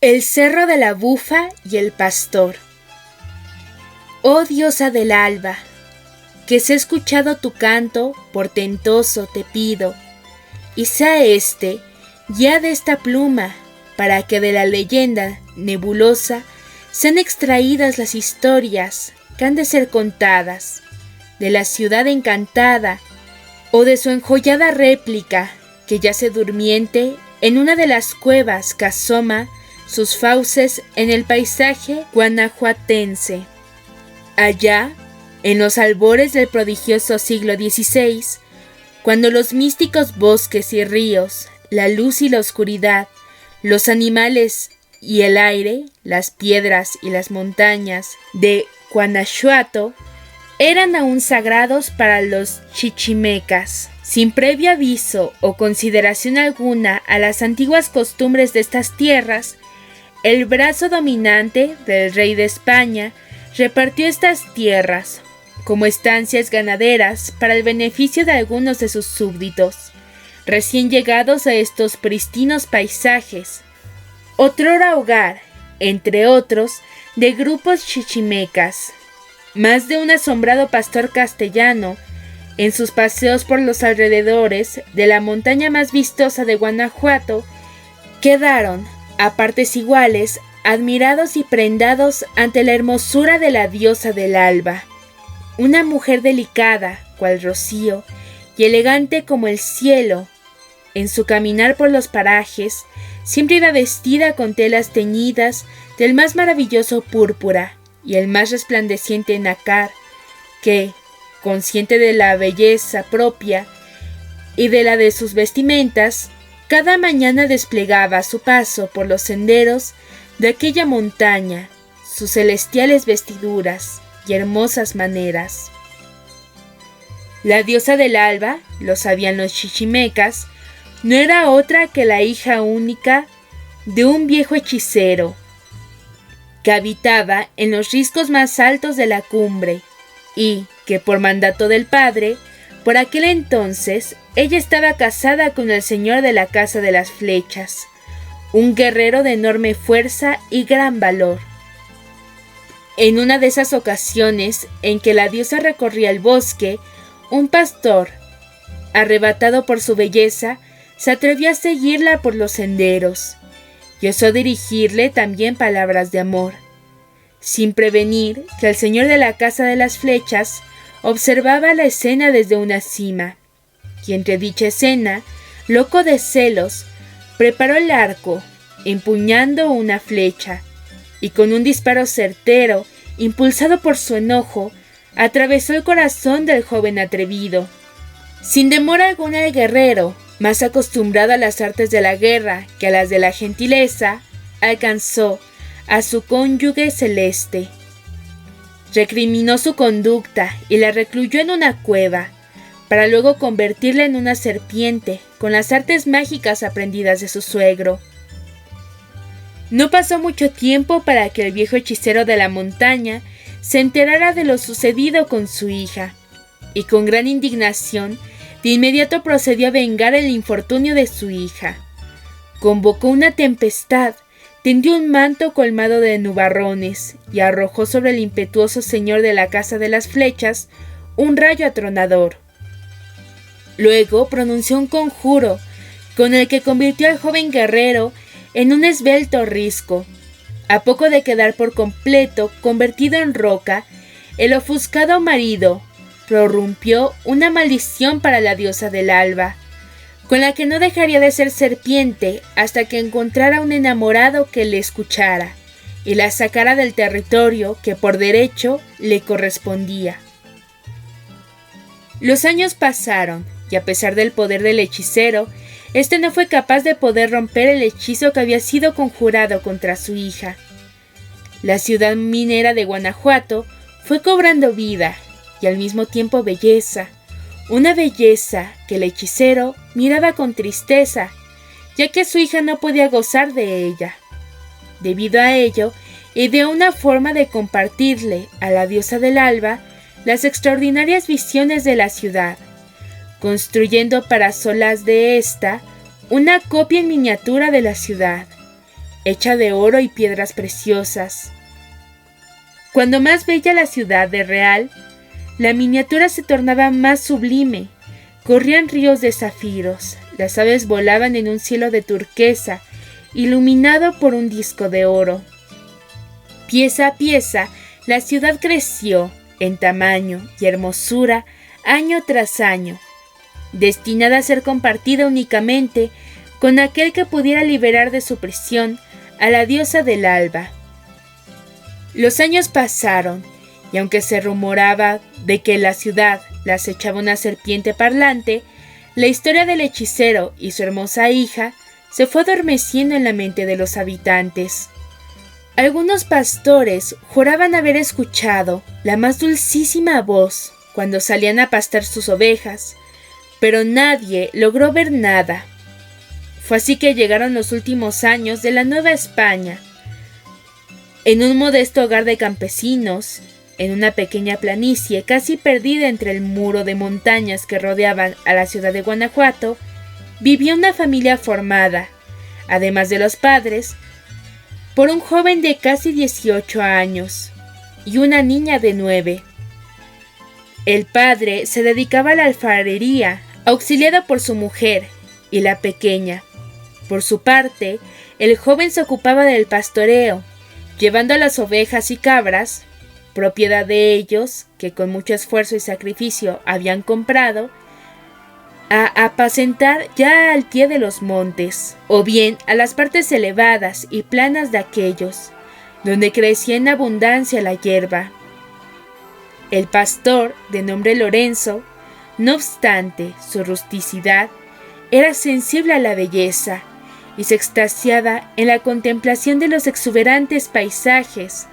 El cerro de la bufa y el pastor. Oh diosa del alba, que sea escuchado tu canto portentoso te pido, y sea ya de esta pluma, para que de la leyenda nebulosa sean extraídas las historias que han de ser contadas, de la ciudad encantada, o de su enjollada réplica, que yace durmiente en una de las cuevas que asoma sus fauces en el paisaje guanajuatense. Allá, en los albores del prodigioso siglo XVI, cuando los místicos bosques y ríos, la luz y la oscuridad, los animales y el aire, las piedras y las montañas de Guanajuato eran aún sagrados para los chichimecas. Sin previo aviso o consideración alguna a las antiguas costumbres de estas tierras, el brazo dominante del rey de España repartió estas tierras como estancias ganaderas para el beneficio de algunos de sus súbditos, recién llegados a estos pristinos paisajes, otrora hogar, entre otros, de grupos chichimecas. Más de un asombrado pastor castellano, en sus paseos por los alrededores de la montaña más vistosa de Guanajuato, quedaron, a partes iguales, admirados y prendados ante la hermosura de la diosa del alba. Una mujer delicada, cual rocío, y elegante como el cielo. En su caminar por los parajes, siempre iba vestida con telas teñidas del más maravilloso púrpura y el más resplandeciente nácar, que, consciente de la belleza propia y de la de sus vestimentas, cada mañana desplegaba a su paso por los senderos de aquella montaña sus celestiales vestiduras y hermosas maneras. La diosa del alba, lo sabían los chichimecas, no era otra que la hija única de un viejo hechicero que habitaba en los riscos más altos de la cumbre y que por mandato del padre, por aquel entonces, ella estaba casada con el señor de la Casa de las Flechas, un guerrero de enorme fuerza y gran valor. En una de esas ocasiones en que la diosa recorría el bosque, un pastor, arrebatado por su belleza, se atrevió a seguirla por los senderos y osó dirigirle también palabras de amor, sin prevenir que el señor de la Casa de las Flechas observaba la escena desde una cima, y entre dicha escena, loco de celos, preparó el arco, empuñando una flecha, y con un disparo certero, impulsado por su enojo, atravesó el corazón del joven atrevido. Sin demora alguna el guerrero, más acostumbrado a las artes de la guerra que a las de la gentileza, alcanzó a su cónyuge celeste. Recriminó su conducta y la recluyó en una cueva, para luego convertirla en una serpiente con las artes mágicas aprendidas de su suegro. No pasó mucho tiempo para que el viejo hechicero de la montaña se enterara de lo sucedido con su hija, y con gran indignación de inmediato procedió a vengar el infortunio de su hija. Convocó una tempestad, tendió un manto colmado de nubarrones y arrojó sobre el impetuoso señor de la Casa de las Flechas un rayo atronador. Luego pronunció un conjuro con el que convirtió al joven guerrero en un esbelto risco. A poco de quedar por completo convertido en roca, el ofuscado marido prorrumpió una maldición para la diosa del alba, con la que no dejaría de ser serpiente hasta que encontrara un enamorado que le escuchara y la sacara del territorio que por derecho le correspondía. Los años pasaron, y a pesar del poder del hechicero, este no fue capaz de poder romper el hechizo que había sido conjurado contra su hija. La ciudad minera de Guanajuato fue cobrando vida y al mismo tiempo belleza, una belleza que el hechicero miraba con tristeza, ya que su hija no podía gozar de ella. Debido a ello, ideó una forma de compartirle a la diosa del alba las extraordinarias visiones de la ciudad, construyendo para solas de ésta una copia en miniatura de la ciudad, hecha de oro y piedras preciosas. Cuando más bella la ciudad de Real, la miniatura se tornaba más sublime. Corrían ríos de zafiros, las aves volaban en un cielo de turquesa, iluminado por un disco de oro. Pieza a pieza, la ciudad creció en tamaño y hermosura año tras año, destinada a ser compartida únicamente con aquel que pudiera liberar de su prisión a la diosa del alba. Los años pasaron, y aunque se rumoraba de que la ciudad la acechaba una serpiente parlante, la historia del hechicero y su hermosa hija se fue adormeciendo en la mente de los habitantes. Algunos pastores juraban haber escuchado la más dulcísima voz cuando salían a pastar sus ovejas, pero nadie logró ver nada. Fue así que llegaron los últimos años de la Nueva España. En un modesto hogar de campesinos, en una pequeña planicie casi perdida entre el muro de montañas que rodeaban a la ciudad de Guanajuato, vivía una familia formada, además de los padres, por un joven de casi 18 años y una niña de 9. El padre se dedicaba a la alfarería, auxiliado por su mujer y la pequeña. Por su parte, el joven se ocupaba del pastoreo, llevando las ovejas y cabras, propiedad de ellos, que con mucho esfuerzo y sacrificio habían comprado, a apacentar ya al pie de los montes, o bien a las partes elevadas y planas de aquellos, donde crecía en abundancia la hierba. El pastor, de nombre Lorenzo, no obstante su rusticidad, era sensible a la belleza y se extasiaba en la contemplación de los exuberantes paisajes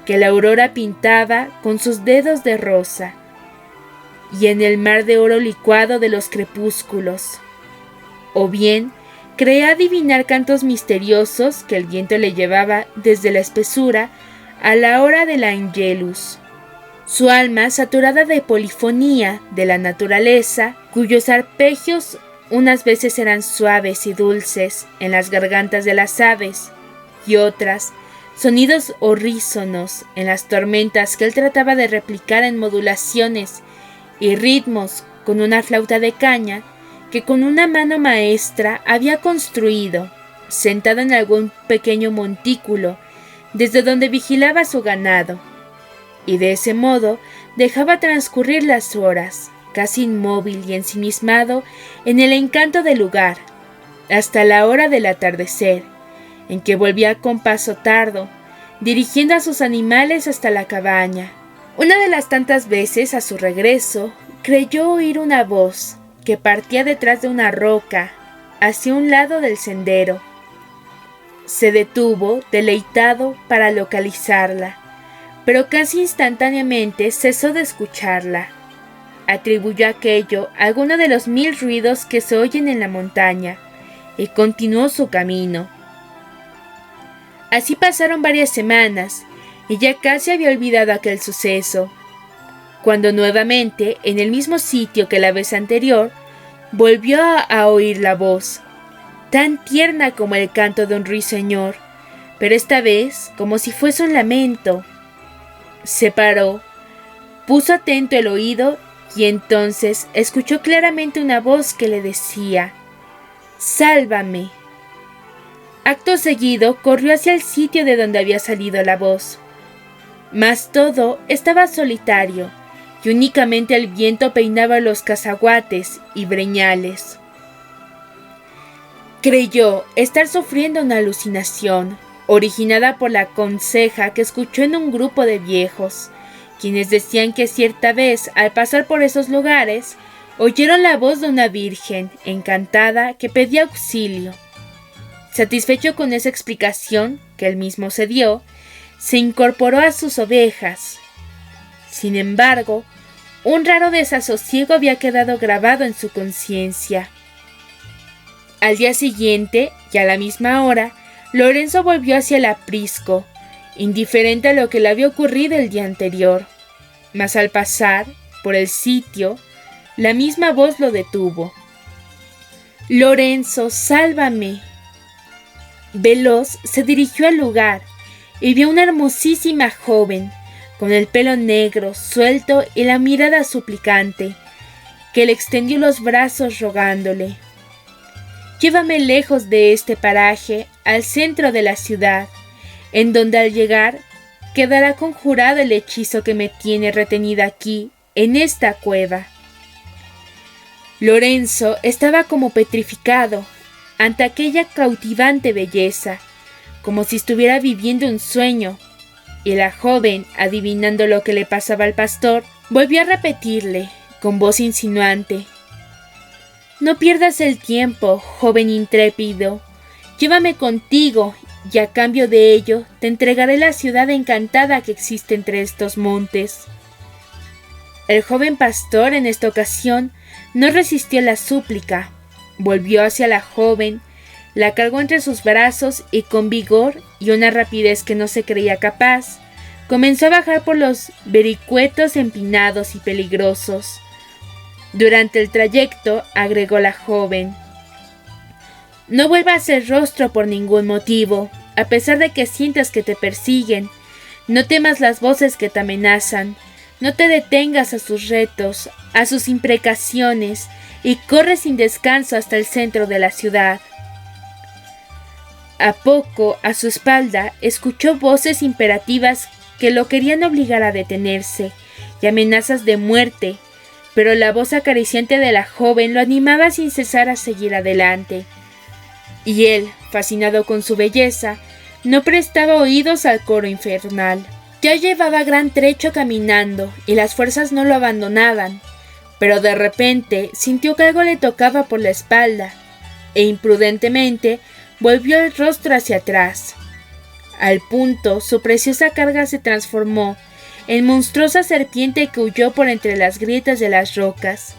que la aurora pintaba con sus dedos de rosa, y en el mar de oro licuado de los crepúsculos. O bien, creía adivinar cantos misteriosos que el viento le llevaba desde la espesura a la hora del Angelus. Su alma, saturada de polifonía de la naturaleza, cuyos arpegios unas veces eran suaves y dulces en las gargantas de las aves, y otras sonidos horrísonos en las tormentas que él trataba de replicar en modulaciones y ritmos con una flauta de caña que con una mano maestra había construido, sentado en algún pequeño montículo, desde donde vigilaba su ganado, y de ese modo dejaba transcurrir las horas, casi inmóvil y ensimismado en el encanto del lugar, hasta la hora del atardecer, en que volvía con paso tardo, dirigiendo a sus animales hasta la cabaña. Una de las tantas veces a su regreso, creyó oír una voz que partía detrás de una roca, hacia un lado del sendero. Se detuvo, deleitado, para localizarla, pero casi instantáneamente cesó de escucharla. Atribuyó aquello a alguno de los 1000 ruidos que se oyen en la montaña, y continuó su camino. Así pasaron varias semanas, y ya casi había olvidado aquel suceso, cuando nuevamente, en el mismo sitio que la vez anterior, volvió a oír la voz, tan tierna como el canto de un ruiseñor, pero esta vez como si fuese un lamento. Se paró, puso atento el oído y entonces escuchó claramente una voz que le decía: «¡Sálvame!». Acto seguido corrió hacia el sitio de donde había salido la voz. Mas todo estaba solitario, y únicamente el viento peinaba los cazaguates y breñales. Creyó estar sufriendo una alucinación, originada por la conseja que escuchó en un grupo de viejos, quienes decían que cierta vez, al pasar por esos lugares, oyeron la voz de una virgen encantada que pedía auxilio. Satisfecho con esa explicación que él mismo se dio, se incorporó a sus ovejas. Sin embargo, un raro desasosiego había quedado grabado en su conciencia. Al día siguiente, y a la misma hora, Lorenzo volvió hacia el aprisco, indiferente a lo que le había ocurrido el día anterior. Mas al pasar por el sitio, la misma voz lo detuvo. «Lorenzo, sálvame». Veloz se dirigió al lugar y vio una hermosísima joven, con el pelo negro, suelto y la mirada suplicante, que le extendió los brazos rogándole: «Llévame lejos de este paraje, al centro de la ciudad, en donde al llegar quedará conjurado el hechizo que me tiene retenida aquí, en esta cueva». Lorenzo estaba como petrificado ante aquella cautivante belleza, como si estuviera viviendo un sueño, y la joven, adivinando lo que le pasaba al pastor, volvió a repetirle, con voz insinuante: «No pierdas el tiempo, joven intrépido, llévame contigo, y a cambio de ello te entregaré la ciudad encantada que existe entre estos montes». El joven pastor en esta ocasión no resistió la súplica, volvió hacia la joven, la cargó entre sus brazos y con vigor y una rapidez que no se creía capaz, comenzó a bajar por los vericuetos empinados y peligrosos. Durante el trayecto, agregó la joven: «No vuelva a hacer rostro por ningún motivo, a pesar de que sientas que te persiguen. No temas las voces que te amenazan. No te detengas a sus retos, a sus imprecaciones, y corre sin descanso hasta el centro de la ciudad». A poco, a su espalda, escuchó voces imperativas que lo querían obligar a detenerse, y amenazas de muerte, pero la voz acariciante de la joven lo animaba sin cesar a seguir adelante. Y él, fascinado con su belleza, no prestaba oídos al coro infernal. Ya llevaba gran trecho caminando, y las fuerzas no lo abandonaban, pero de repente sintió que algo le tocaba por la espalda, e imprudentemente volvió el rostro hacia atrás. Al punto, su preciosa carga se transformó en monstruosa serpiente que huyó por entre las grietas de las rocas.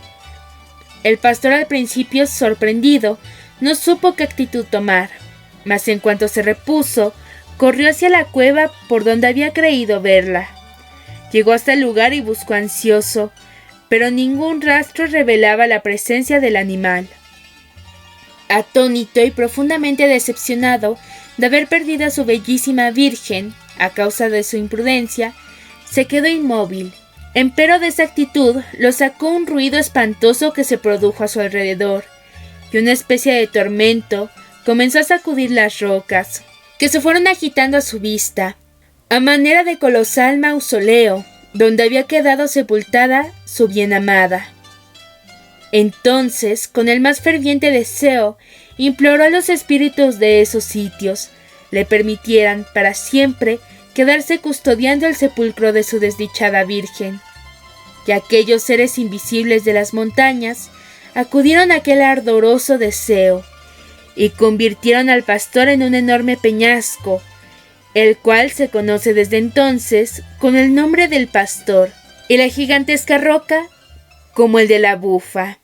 El pastor, al principio sorprendido, no supo qué actitud tomar, mas en cuanto se repuso, corrió hacia la cueva por donde había creído verla. Llegó hasta el lugar y buscó ansioso, pero ningún rastro revelaba la presencia del animal. Atónito y profundamente decepcionado de haber perdido a su bellísima virgen a causa de su imprudencia, se quedó inmóvil. Empero de esa actitud lo sacó un ruido espantoso que se produjo a su alrededor, y una especie de tormento comenzó a sacudir las rocas, que se fueron agitando a su vista, a manera de colosal mausoleo, donde había quedado sepultada su bien amada. Entonces, con el más ferviente deseo, imploró a los espíritus de esos sitios le permitieran para siempre quedarse custodiando el sepulcro de su desdichada virgen. Y aquellos seres invisibles de las montañas acudieron a aquel ardoroso deseo y convirtieron al pastor en un enorme peñasco, el cual se conoce desde entonces con el nombre del pastor, y la gigantesca roca como el de la bufa.